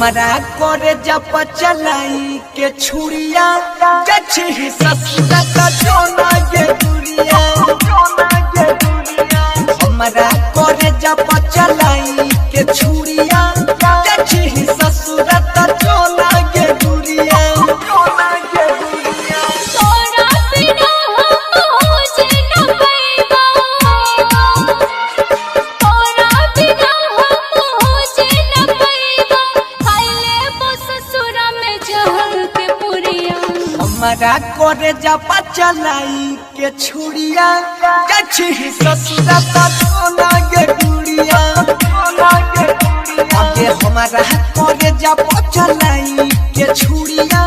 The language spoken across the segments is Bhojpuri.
हमारा करे जब चलाई के छुड़िया जछी ससुरा का जोना के दुरिया हमारा करे जब चलाई के छुड़िया जछी ससुरा का जोना के दुरिया हमारा करे जब चलाई के छुड़िया जछी ससुरा का जोना के दुरिया आगे हमारा करे जब चलाई के छुड़िया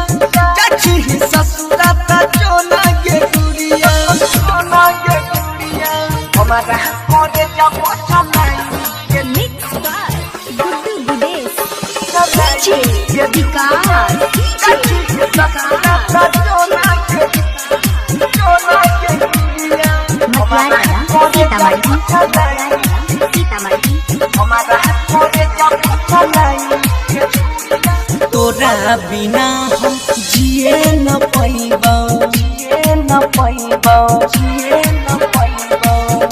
जछी ससुरा का जोना के दुरिया हमारा करे जब चलाई के mix by Guddu Gudesh DJ विकास तोरा बिना हम जिए न पैबो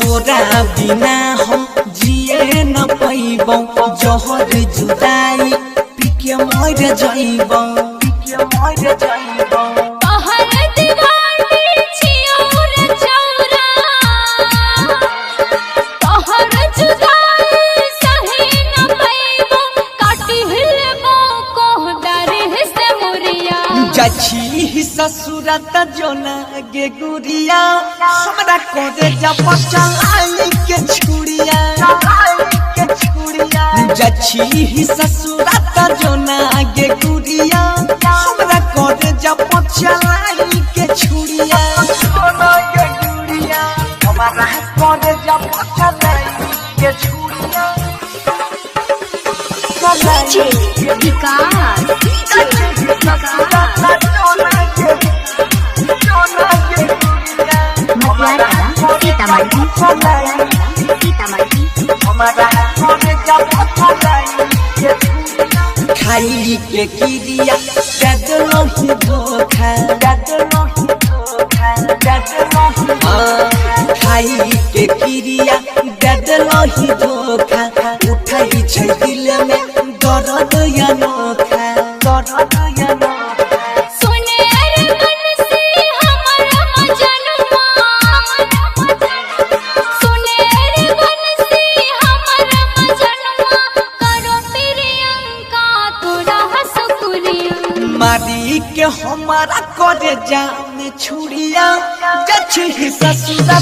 तोरा बिना हम जिए न पैबो जहर जुदाई पी के मर जाइबो जछी ससुरा त जोना गे गुरिया हमरा करे जब चलाई के छुड़िया जछी ससुरा त जोना गे गुरिया हमरा करे जब चलाई के छुड़िया हमारा करे जब चलाई के छुड़िया डीजे विकास खाई के किरिया ददलो ही धोखा खाई के किरिया ददलो ही धोखा उठाई छै दिल में दर्द अनोखा मारी के हमारा करे जाम छुड़िया जछी ससुरा